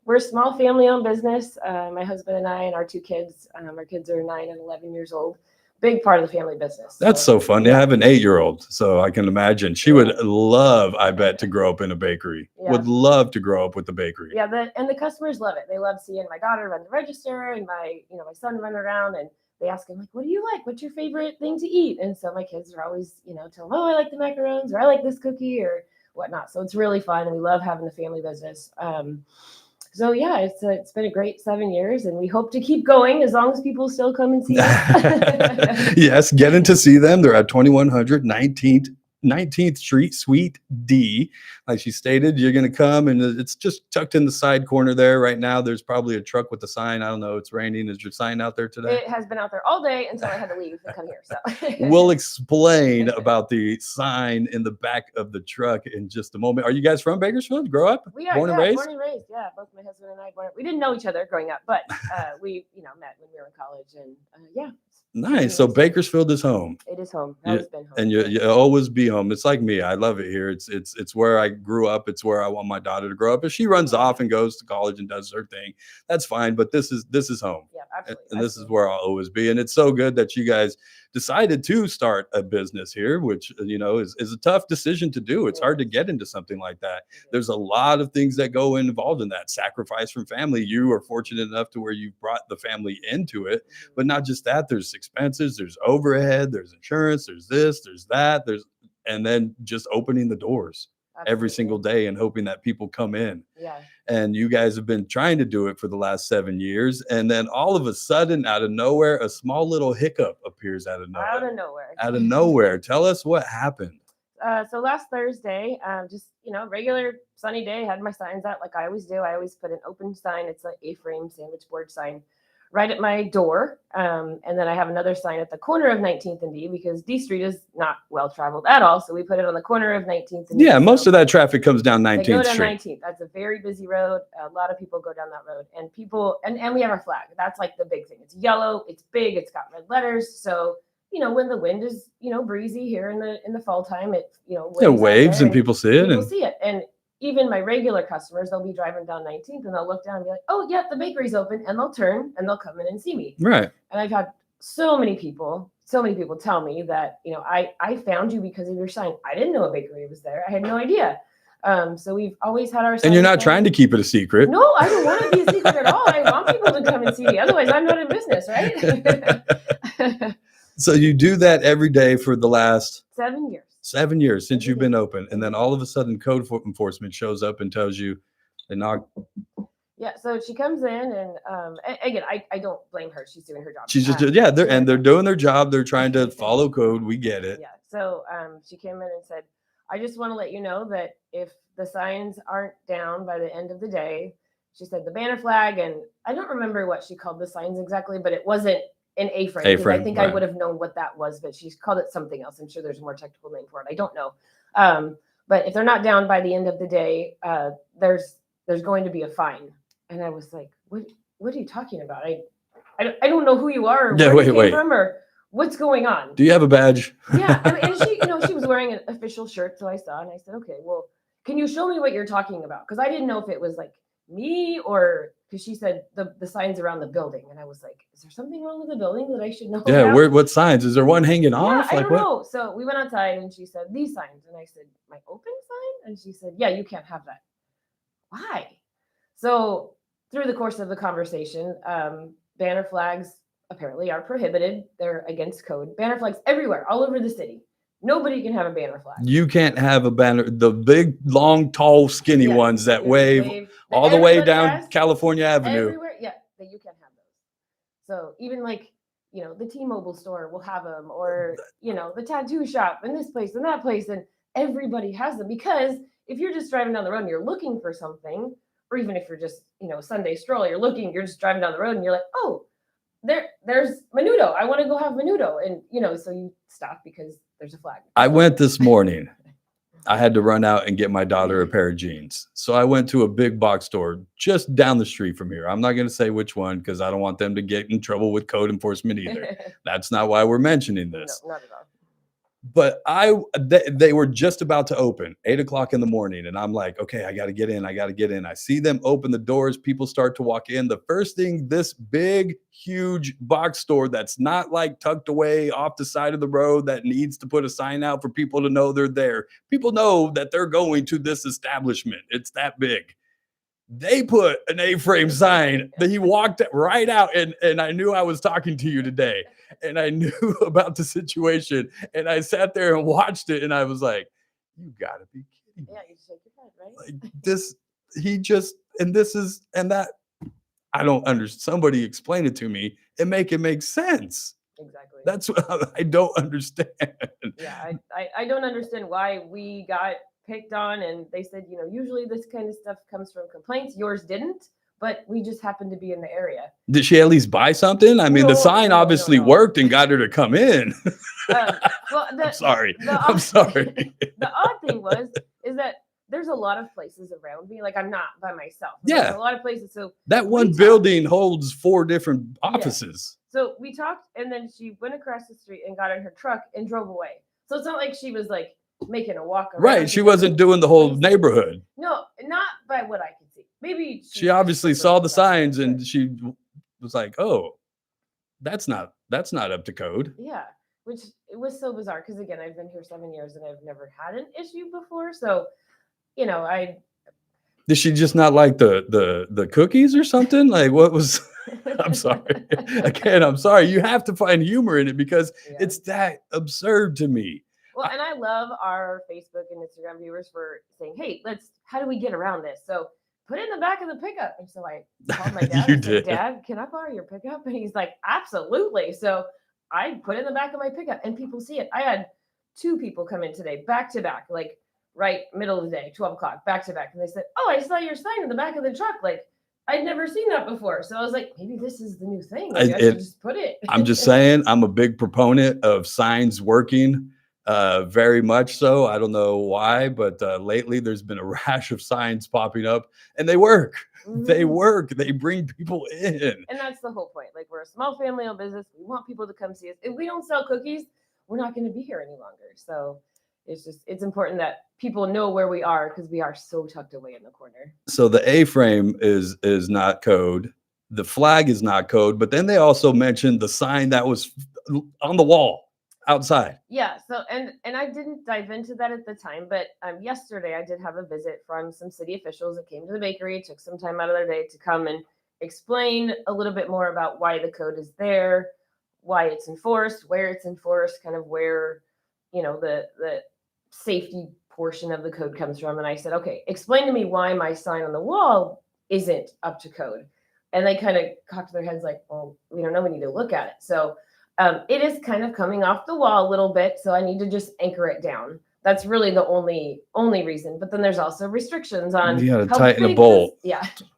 J: we're a small family-owned business. My husband and I and our 2 kids. Our kids are 9 and 11 years old. Big part of the family business.
B: That's so fun. Yeah, I have an 8-year-old, so I can imagine she would love, I bet, to grow up in a bakery. Yeah. Would love to grow up with the bakery.
J: Yeah, and the customers love it. They love seeing my daughter run the register and my son run around, and they ask him, like, what do you like? What's your favorite thing to eat? And so my kids are always, tell them, oh, I like the macarons, or I like this cookie, or whatnot. So it's really fun, and we love having the family business. So yeah, it's been a great 7 years, and we hope to keep going as long as people still come and see us.
B: Yes, get in to see them. They're at 2100 19th Street, Suite D. Like she stated, you're going to come, and it's just tucked in the side corner there. Right now, there's probably a truck with a sign. I don't know. It's raining. Is your sign out there today?
J: It has been out there all day until I had to leave and come here. So
B: we'll explain about the sign in the back of the truck in just a moment. Are you guys from Bakersfield? Grow up?
J: We are.
B: Born and raised?
J: Born and raised. Yeah, both my husband and I. We didn't know each other growing up, but we met when we were in college, and yeah.
B: Nice. So Bakersfield is home.
J: It is home. Always been home.
B: And you always be home. It's like me. I love it here. It's where I grew up. It's where I want my daughter to grow up. If she runs off and goes to college and does her thing, that's fine. But this is home.
J: Yeah, absolutely.
B: And this is where I'll always be. And it's so good that you guys decided to start a business here, which is a tough decision to do. It's hard to get into something like that. There's a lot of things that go involved in that. Sacrifice from family. You are fortunate enough to where you brought the family into it, but not just that. There's expenses, there's overhead, there's insurance, there's this, there's that, and then just opening the doors. Absolutely. Every single day and hoping that people come in.
J: Yeah.
B: And you guys have been trying to do it for the last 7 years. And then all of a sudden, out of nowhere, a small little hiccup appears out of nowhere. Out of nowhere. Tell us what happened.
J: So last Thursday, just, regular sunny day, had my signs out like I always do. I always put an open sign. It's an A-frame sandwich board sign right at my door. And then I have another sign at the corner of 19th and D, because D Street is not well traveled at all. So we put it on the corner of 19th and D.
B: Yeah, most of that traffic comes down 19th
J: Street. Go down
B: Street.
J: 19th. That's a very busy road. A lot of people go down that road, and and we have our flag. That's like the big thing. It's yellow, it's big, it's got red letters. So, when the wind is, breezy here in the fall time, it
B: waves and people see it.
J: People see it. And even my regular customers, they'll be driving down 19th and they'll look down and be like, oh, yeah, the bakery's open. And they'll turn and they'll come in and see me.
B: Right.
J: And I've had so many people tell me that, I found you because of your sign. I didn't know a bakery was there. I had no idea. So we've always had our sign.
B: And you're not trying to keep it a secret.
J: No, I don't want to be a secret at all. I want people to come and see me. Otherwise, I'm not in business, right?
B: So you do that every day for the last
J: 7 years.
B: 7 years since you've been open, and then all of a sudden code enforcement shows up and tells you they knock.
J: Yeah, so she comes in, and again, I don't blame her. She's doing her job.
B: She's just they're doing their job. They're trying to follow code. We get it.
J: Yeah. So she came in and said, I just want to let you know that if the signs aren't down by the end of the day, she said the banner flag, and I don't remember what she called the signs exactly, but it wasn't an A-frame. I think right. I would have known what that was, but she's called it something else. I'm sure there's a more technical name for it. I don't know. But if they're not down by the end of the day, there's going to be a fine. And I was like, what are you talking about? I don't know who you are, or where you came from, or what's going on.
B: Do you have a badge?
J: Yeah. And she, she was wearing an official shirt. So I saw, and I said, okay, well, can you show me what you're talking about? Because I didn't know if it was like me, or because she said the signs around the building, and I was like, is there something wrong with the building that I should know
B: about? What signs? Is there one hanging
J: yeah,
B: off?
J: I don't know. So we went outside, and she said, these signs. And I said, my open sign? And she said, yeah, you can't have that. Why? So through the course of the conversation, banner flags apparently are prohibited. They're against code. Banner flags everywhere, all over the city. Nobody can have a banner flag.
B: You can't have a banner. The big, long, tall, skinny ones that wave all the way down California Avenue.
J: Everywhere, yeah, that you can't have those. So even like, the T-Mobile store will have them, or the tattoo shop and this place and that place, and everybody has them. Because if you're just driving down the road and you're looking for something, or even if you're just Sunday stroll, you're just driving down the road and you're like, oh, there's menudo, I want to go have menudo, and so you stop because there's a flag.
B: I went this morning. I had to run out and get my daughter a pair of jeans. So I went to a big box store just down the street from here. I'm not going to say which one because I don't want them to get in trouble with code enforcement either. That's not why we're mentioning this.
J: No, not at all.
B: But they were just about to open 8 o'clock in the morning. And I'm like, okay, I got to get in. I see them open the doors. People start to walk in. The first thing, this big, huge box store that's not like tucked away off the side of the road that needs to put a sign out for people to know they're there. People know that they're going to this establishment. It's that big. They put an A-frame sign that he walked right out, and I knew I was talking to you today, and I knew about the situation, and I sat there and watched it, and I was like, you gotta be kidding me.
J: Yeah, you shake your head, right?
B: Like this, and that, I don't understand. Somebody explain it to me and make it make sense.
J: Exactly.
B: That's what I don't understand.
J: Yeah, I don't understand why we got picked on, and they said, usually this kind of stuff comes from complaints. Yours didn't, but we just happened to be in the area.
B: Did she at least buy something? I mean, the sign obviously worked and got her to come in.
J: Well,
B: I'm sorry.
J: I'm
B: sorry.
J: The odd thing is that there's a lot of places around me. Like, I'm not by myself.
B: Yeah.
J: There's a lot of places. So
B: that one building holds 4 different offices.
J: Yeah. So we talked, and then she went across the street and got in her truck and drove away. So it's not like she was like making a walk around.
B: Right. She wasn't doing the whole neighborhood.
J: No, not by what I could see. Maybe
B: she obviously saw the signs and she was like, oh, that's not up to code.
J: Yeah. Which it was so bizarre because, again, I've been here 7 years and I've never had an issue before. So,
B: did she just not like the cookies or something? Like, what was? I'm sorry. Again, I'm sorry. You have to find humor in it because it's that absurd to me.
J: Well, and I love our Facebook and Instagram viewers for saying, hey, how do we get around this? So put it in the back of the pickup. And so I called my dad.
B: You did.
J: Dad, can I borrow your pickup? And he's like, absolutely. So I put it in the back of my pickup and people see it. I had 2 people come in today, back to back, like right middle of the day, 12 o'clock, back to back. And they said, oh, I saw your sign in the back of the truck. Like, I'd never seen that before. So I was like, maybe this is the new thing. Maybe I should just put it.
B: I'm just saying, I'm a big proponent of signs working. Very much so. I don't know why, but lately there's been a rash of signs popping up and they work. Mm-hmm. They work. They bring people in.
J: And that's the whole point. Like, we're a small family-owned business. We want people to come see us. If we don't sell cookies, we're not going to be here any longer. So it's important that people know where we are because we are so tucked away in the corner. So
B: the A-frame is not code. The flag is not code. But then they also mentioned the sign that was on the wall outside.
J: Yeah. So, and I didn't dive into that at the time, but yesterday I did have a visit from some city officials that came to the bakery, took some time out of their day to come and explain a little bit more about why the code is there, why it's enforced, where it's enforced, kind of where, the safety portion of the code comes from. And I said, okay, explain to me why my sign on the wall isn't up to code. And they kind of cocked their heads like, well, we don't know, we need to look at it. So it is kind of coming off the wall a little bit, so I need to just anchor it down. That's really the only reason. But then there's also restrictions on
B: you got to tighten a bolt.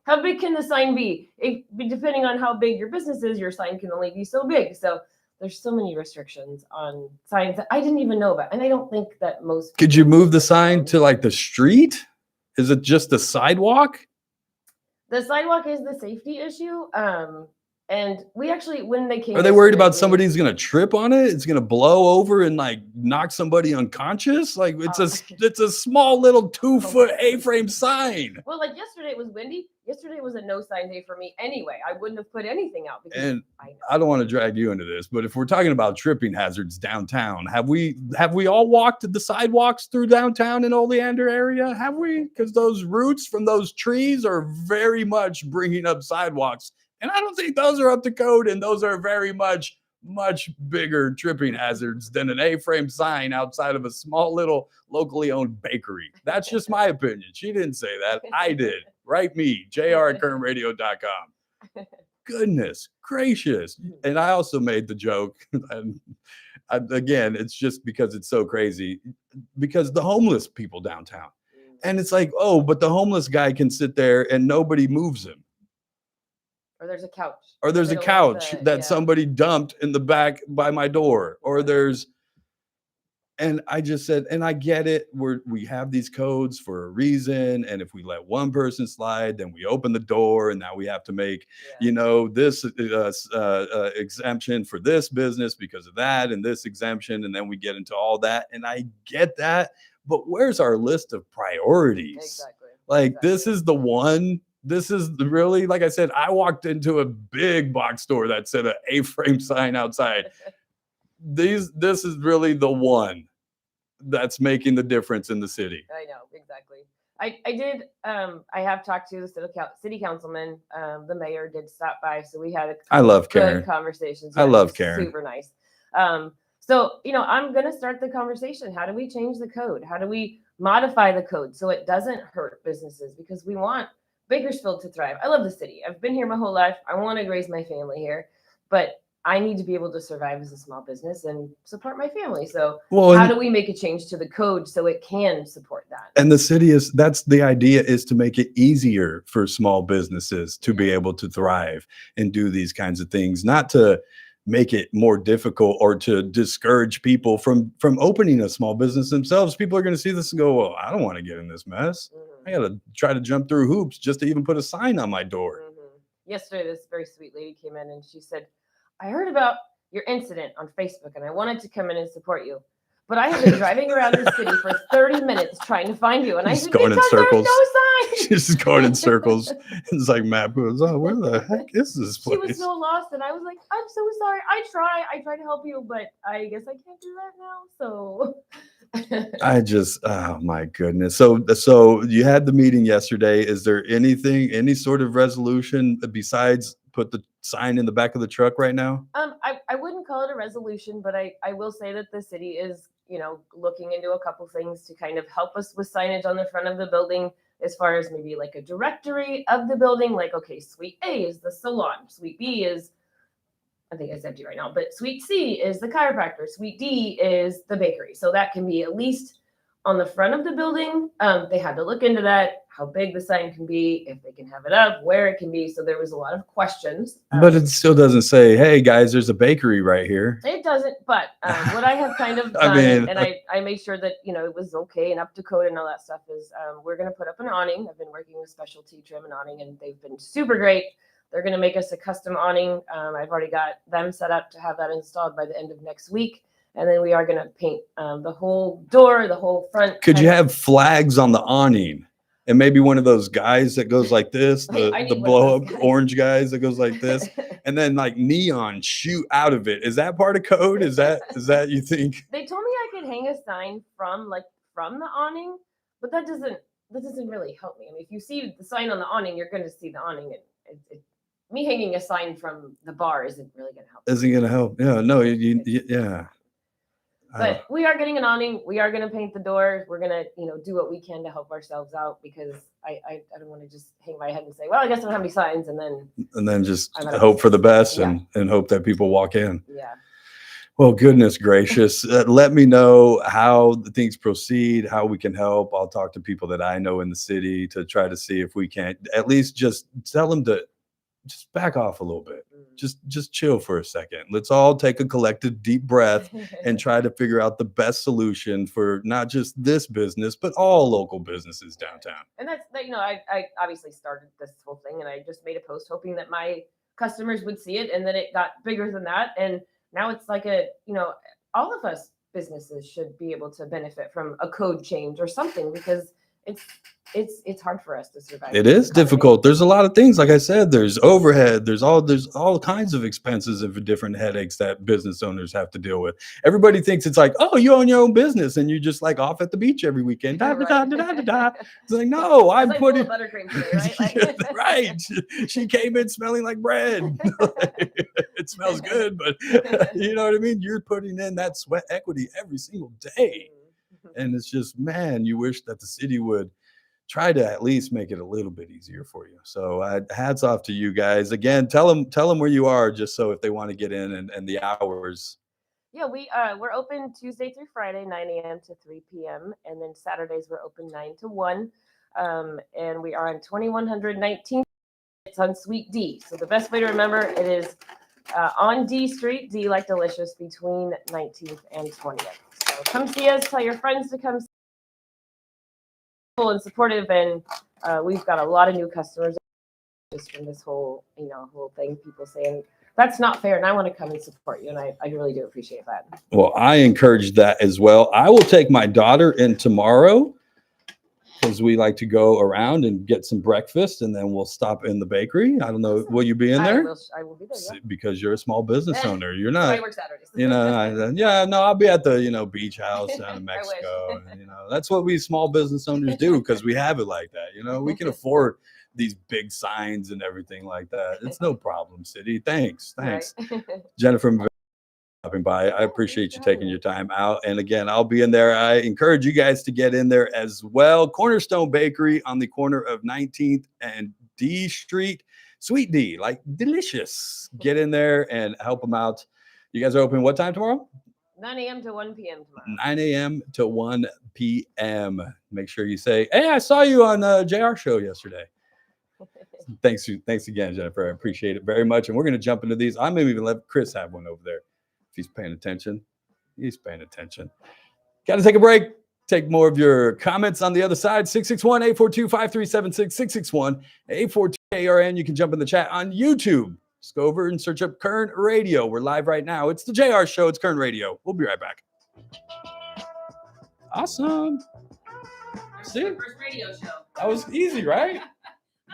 J: How big can the sign be? Depending on how big your business is, your sign can only be so big. So there's so many restrictions on signs that I didn't even know about, and I don't think that most.
B: Could you move the sign to like the street? Is it just the sidewalk?
J: The sidewalk is the safety issue. And we actually, when they came,
B: are they worried about somebody's going to trip on it? It's going to blow over and like knock somebody unconscious. Like it's a small little 2-foot A-frame sign.
J: Well, like yesterday it was windy. Yesterday was a no sign day for me anyway. I wouldn't have put anything out because
B: and I don't want to drag you into this, but if we're talking about tripping hazards downtown, have we all walked the sidewalks through downtown in Oleander area? Have we? Because those roots from those trees are very much bringing up sidewalks. And I don't think those are up to code, and those are very much bigger tripping hazards than an A-frame sign outside of a small little locally owned bakery. That's just my opinion. She didn't say that. I did. Write me, jr@kernradio.com. goodness gracious. And I also made the joke, and again, it's just because it's so crazy, because the homeless people downtown. And it's like, oh, but the homeless guy can sit there and nobody moves him.
J: Or there's a couch.
B: Or there's a couch that somebody dumped in the back by my door. Or there's, and I just said, and I get it. We have these codes for a reason. And if we let one person slide, then we open the door, and now we have to make, this exemption for this business because of that, and this exemption. And then we get into all that. And I get that. But where's our list of priorities?
J: Exactly.
B: Like, this is the one. This is really, like I said, I walked into a big box store that said an A-frame sign outside. This is really the one that's making the difference in the city.
J: I know, exactly. I have talked to the city councilman. The mayor did stop by, so we had
B: I love
J: good
B: Karen.
J: conversations.
B: I love Karen.
J: Super nice. So, I'm going to start the conversation. How do we change the code? How do we modify the code so it doesn't hurt businesses? Because we want Bakersfield to thrive. I love the city. I've been here my whole life. I want to raise my family here, but I need to be able to survive as a small business and support my family. So how do we make a change to the code so it can support that?
B: And the city that's the idea, is to make it easier for small businesses to be able to thrive and do these kinds of things, not to make it more difficult or to discourage people from opening a small business themselves. People are going to see this and go, well, I don't want to get in this mess. I got to try to jump through hoops just to even put a sign on my door.
J: Yesterday, this very sweet lady came in and she said, I heard about your incident on Facebook and I wanted to come in and support you. But I have been driving around the city for 30 minutes trying to find you. And I said,
B: going in circles.
J: There's no sign.
B: She's just going in circles. It's like Matt goes, oh, where the heck is this place?
J: She was so lost. And I was like, I'm so sorry. I try to help you, but I guess I can't do that now. So
B: I just, oh my goodness. So you had the meeting yesterday. Is there any sort of resolution besides put the sign in the back of the truck right now?
J: I wouldn't call it a resolution, but I will say that the city is, looking into a couple things to kind of help us with signage on the front of the building, as far as maybe like a directory of the building. Like, okay, Suite A is the salon. Suite B is, I think it's empty right now, but Suite C is the chiropractor. Suite D is the bakery. So that can be at least on the front of the building. They had to look into that, how big the sign can be, if they can have it up, where it can be. So there was a lot of questions.
B: But it still doesn't say, hey guys, there's a bakery right here.
J: It doesn't, but what I have kind of done, I made sure that, it was okay and up to code and all that stuff, is we're going to put up an awning. I've been working with Specialty Trim and Awning, and they've been super great. They're going to make us a custom awning. I've already got them set up to have that installed by the end of next week. And then we are going to paint the whole door, the whole front.
B: Could you have flags on the awning? And maybe one of those guys that goes like this, the blow up orange guys that goes like this, and then like neon shoot out of it. Is that part of code? Is that you think?
J: They told me I could hang a sign from the awning, but that doesn't really help me. I mean, if you see the sign on the awning, you're going to see the awning. Me hanging a sign from the bar isn't really going to help.
B: Isn't going to help. Yeah, no, yeah.
J: But we are getting an awning. We are going to paint the doors. We're going to, do what we can to help ourselves out, because I don't want to just hang my head and say, well, I guess I don't have any signs, and then just
B: hope for the best and hope that people walk in.
J: Yeah.
B: Well, goodness gracious. Let me know how things proceed, how we can help. I'll talk to people that I know in the city to try to see if we can at least just tell them to just back off a little bit. Just chill for a second. Let's all take a collective deep breath and try to figure out the best solution for not just this business, but all local businesses downtown.
J: And that's, I obviously started this whole thing, and I just made a post hoping that my customers would see it, and then it got bigger than that. And now it's like all of us businesses should be able to benefit from a code change or something, because it's hard for us to survive.
B: It is difficult. There's a lot of things. Like I said, there's overhead. There's all kinds of expenses and different headaches that business owners have to deal with. Everybody thinks it's like, oh, you own your own business and you're just like off at the beach every weekend. It's like, no, I'm
J: like
B: putting
J: buttercream today, right?
B: right. She came in smelling like bread. It smells good, but you know what I mean? You're putting in that sweat equity every single day. And it's just, man, you wish that the city would try to at least make it a little bit easier for you. So hats off to you guys. Again, tell them where you are, just so if they want to get in and the hours.
J: Yeah, we're open Tuesday through Friday, 9 a.m. to 3 p.m. And then Saturdays we're open 9 to 1. And we are on 2119. It's on Suite D. So the best way to remember it is on D Street, D like delicious, between 19th and 20th. So come see us. Tell your friends to come see us. And supportive, and we've got a lot of new customers just from this whole thing. People saying that's not fair, and I want to come and support you, and I really do appreciate that.
B: Well, I encourage that as well. I will take my daughter in tomorrow because we like to go around and get some breakfast, and then we'll stop in the bakery. I don't know, will you be in there?
J: I will be there. Yeah.
B: Because you're a small business owner. You're not.
J: I work Saturdays.
B: I'll be at the beach house down in Mexico. And, that's what we small business owners do because we have it like that. We can afford these big signs and everything like that. It's no problem, City. Thanks.
J: Right.
B: Jennifer, stopping by. I appreciate you taking your time out. And again, I'll be in there. I encourage you guys to get in there as well. Cornerstone Bakery on the corner of 19th and D Street. Sweet D, like delicious. Get in there and help them out. You guys are open what time tomorrow?
J: 9 a.m. to 1 p.m. tomorrow.
B: 9 a.m. to 1 p.m. Make sure you say, hey, I saw you on the JR show yesterday. Thanks again, Jennifer. I appreciate it very much. And we're going to jump into these. I may even let Chris have one over there. If he's paying attention, he's paying attention. Got to take a break. Take more of your comments on the other side. 661-842-5376, 661-842-KRN. You can jump in the chat on YouTube. Just go over and search up Kern Radio. We're live right now. It's the JR Show. It's Kern Radio. We'll be right back. Awesome. See?
J: First radio show.
B: That was easy, right?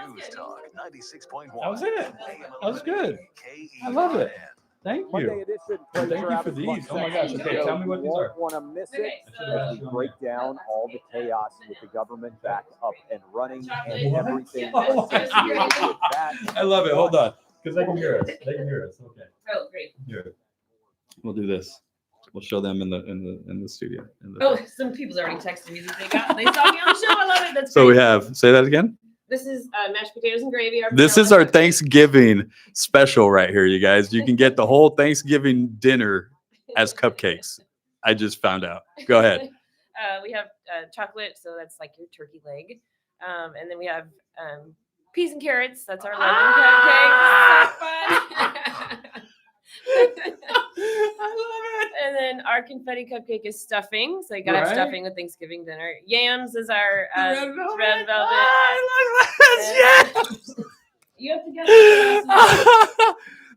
A: News Talk 96.1.
B: That was it. That was good. I love it. Thank
C: Monday
B: you.
C: edition.
B: Thank you for these. Oh my gosh. Okay, tell me what these are.
C: You won't want to miss it
J: Okay,
C: as we break down all the chaos with the government back up and running and
B: What?
C: everything
J: Oh,
C: associated with that.
B: I love it. Hold on. Because they can hear us. They can hear us. Okay.
J: Oh, great.
B: Here. We'll do this. We'll show them in the studio.
J: Oh, some people's already texted me that they saw me on the show. I love it. That's
B: So
J: great.
B: we have, say that again.
J: This is mashed potatoes and gravy.
B: This is our Thanksgiving special right here, you guys. You can get the whole Thanksgiving dinner as cupcakes. I just found out. Go ahead.
J: We have chocolate, so that's like your turkey leg. And then we have peas and carrots. That's our lemon cupcake. So fun.
B: I love it.
J: And then our confetti cupcake is stuffing. So you gotta have
B: Right.
J: stuffing with Thanksgiving dinner. Yams is our
B: Red velvet.
J: red velvet.
B: I love this. Yes.
J: You have to get it.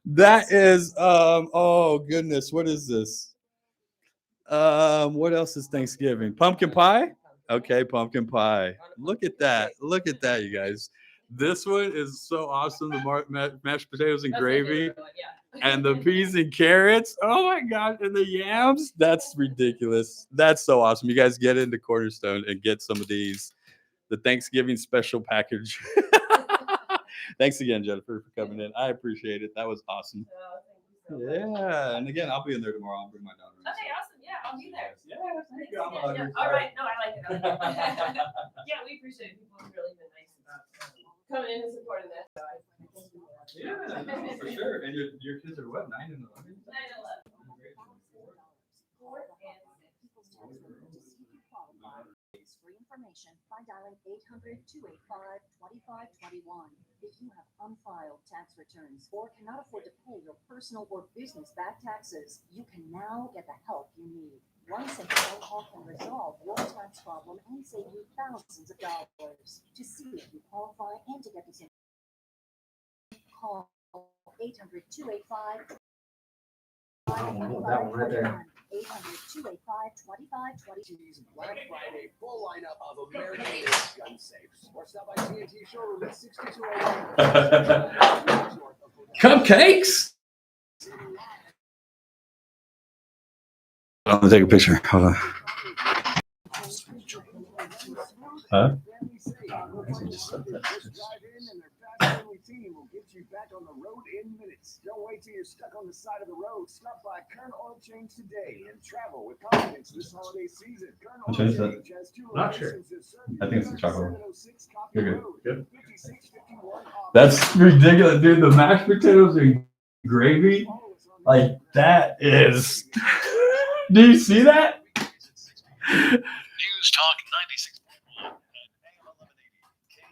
B: That is oh goodness, what is this? What else is Thanksgiving? Pumpkin pie? Okay, pumpkin pie. Look at that. Look at that, you guys. This one is so awesome. The mashed potatoes and
J: That's my
B: gravy
J: favorite one, yeah.
B: and the peas and carrots. Oh my gosh. And the yams. That's ridiculous. That's so awesome. You guys get into Cornerstone and get some of these. The Thanksgiving special package. Thanks again, Jennifer, for coming in. I appreciate it. That was awesome.
J: Oh, thank you so much.
B: Yeah. And again, I'll be in there tomorrow. I'll bring my daughter. in.
J: Okay, awesome. Yeah, I'll be there.
B: Yeah,
J: Thanks
B: I'm
J: again.
B: on
J: Yeah.
B: your
J: All
B: side.
J: right. No, I like it. Yeah, we appreciate it. People have really been nice about coming in and supporting this. So
B: Yeah, no, for sure. And your kids are what, 9 and 11?
J: 9 and 11.
D: Free information by dialing 800-285-2521. If you have unfiled tax returns or cannot afford to pay your personal or business back taxes, you can now get the help you need. One simple phone call can resolve your tax problem and save you thousands of dollars. To see if you qualify and to get this information, call 800-285.
H: That one right there.
D: 800-285-2522.
H: Black Friday, full lineup of American-made gun safes. Or stop by TNT showroom at 6201.
B: Cupcakes? I'm gonna take a picture. Hold on. Huh?
H: family team will get you back on the road in minutes. Don't wait till you're stuck on the side of the road. Stop by Kern Oil Change today and travel with confidence this holiday season. Kern Oil
K: change that.
H: Change has 2
K: Not sure.
H: locations that serve you.
K: I think it's the chocolate one.
H: 706 Copy
K: You're good.
H: Road,
K: Good.
H: 5651
B: That's ridiculous, dude. The mashed potatoes and gravy, like that is. Do you see that?
A: News Talk 96.1 and AM 1180 KERN.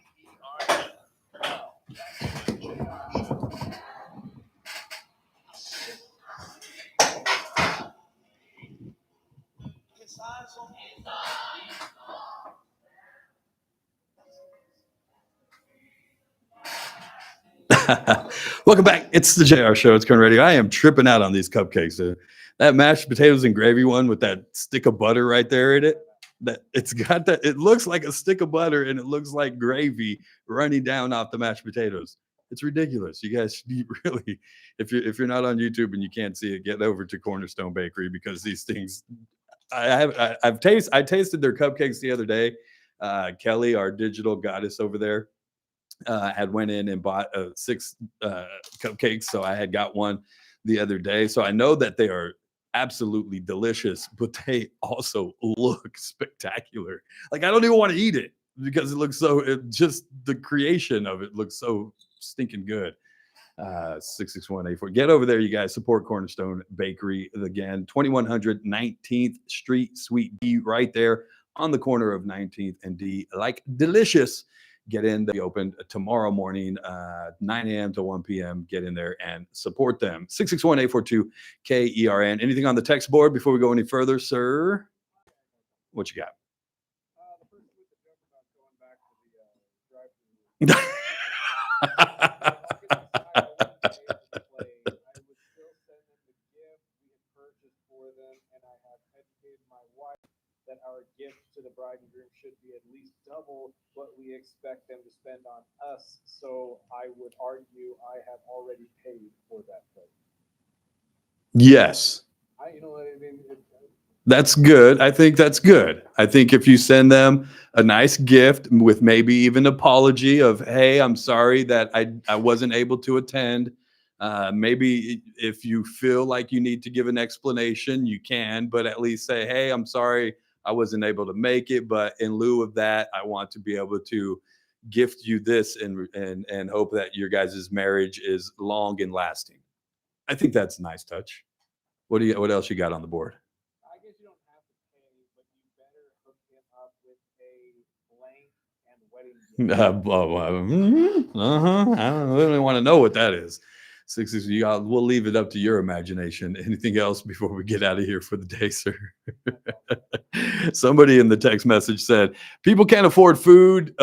B: Welcome back. It's the JR Show. It's Kern Radio. I am tripping out on these cupcakes. That mashed potatoes and gravy one with that stick of butter right there in it. That it's got that. It looks like a stick of butter and it looks like gravy running down off the mashed potatoes. It's ridiculous. You guys really, if you're not on YouTube and you can't see it, get over to Cornerstone Bakery because these things. I tasted their cupcakes the other day. Kelly, our digital goddess over there, had went in and bought 6 cupcakes, so I had got one the other day. So I know that they are absolutely delicious, but they also look spectacular. Like I don't even want to eat it because it looks so. Just the creation of it looks so stinking good. 66184. Get over there, you guys. Support Cornerstone Bakery again. 2100 19th Street, Suite D, right there on the corner of 19th and D. Like delicious. Get in. They open tomorrow morning, 9 a.m. to 1 p.m. Get in there and support them. 661-842-KERN. Anything on the text board before we go any further, sir? What you got?
C: That our gift to the bride and groom should be at least double what we expect them to spend on us. So I would argue I have already paid for that plate.
B: Yes.
C: You know what I mean?
B: That's good. I think that's good. I think if you send them a nice gift with maybe even apology of, hey, I'm sorry that I wasn't able to attend. Maybe if you feel like you need to give an explanation, you can, but at least say, hey, I'm sorry I wasn't able to make it, but in lieu of that, I want to be able to gift you this and hope that your guys' marriage is long and lasting. I think that's a nice touch. What else you got on the board?
C: I guess you don't have to pay, but you better hook him up with a blank and wedding gift.
B: I don't really want to know what that is. We'll leave it up to your imagination. Anything else before we get out of here for the day, sir? Somebody in the text message said, people can't afford food,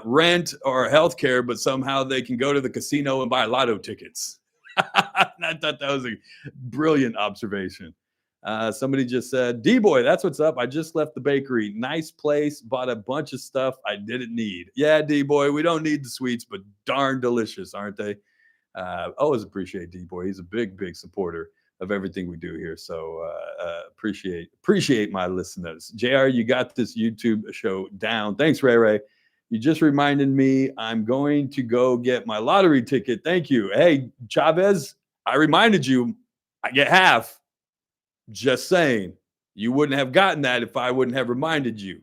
B: rent, or healthcare, but somehow they can go to the casino and buy lotto tickets. I thought that was a brilliant observation. Somebody just said, D-Boy, that's what's up. I just left the bakery. Nice place. Bought a bunch of stuff I didn't need. Yeah, D-Boy, we don't need the sweets, but darn delicious, aren't they? Always appreciate D-Boy. He's a big supporter of everything we do here. So appreciate my listeners. JR, you got this YouTube show down. Thanks, Ray. You just reminded me I'm going to go get my lottery ticket. Thank you. Hey, Chavez, I reminded you I get half. Just saying. You wouldn't have gotten that if I wouldn't have reminded you.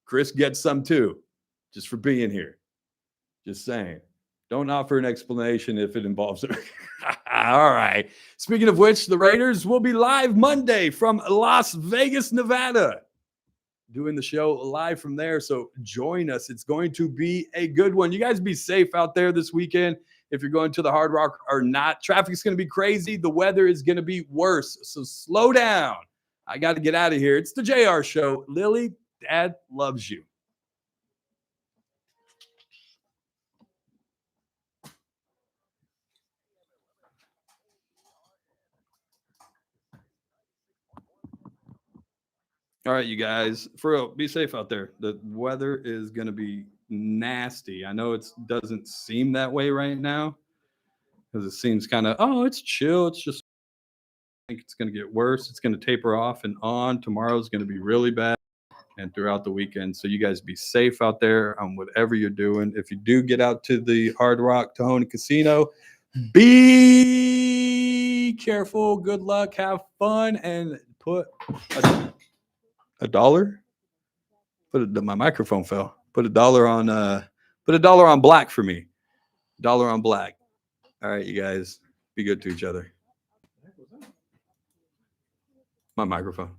B: Chris gets some too, just for being here. Just saying. Don't offer an explanation if it involves it. All right. Speaking of which, the Raiders will be live Monday from Las Vegas, Nevada. Doing the show live from there. So join us. It's going to be a good one. You guys be safe out there this weekend. If you're going to the Hard Rock or not, traffic's going to be crazy. The weather is going to be worse. So slow down. I got to get out of here. It's the JR Show. Lily, Dad loves you. All right, you guys, for real, be safe out there. The weather is going to be nasty. I know it doesn't seem that way right now because it seems kind of, it's chill. It's just, I think it's going to get worse. It's going to taper off and on. Tomorrow's going to be really bad. and throughout the weekend. So you guys be safe out there on whatever you're doing. If you do get out to the Hard Rock Tejon Casino, be careful. Good luck. Have fun, and put a dollar. My microphone fell. Put a dollar on black for me. Dollar on black. All right, you guys, be good to each other. My microphone.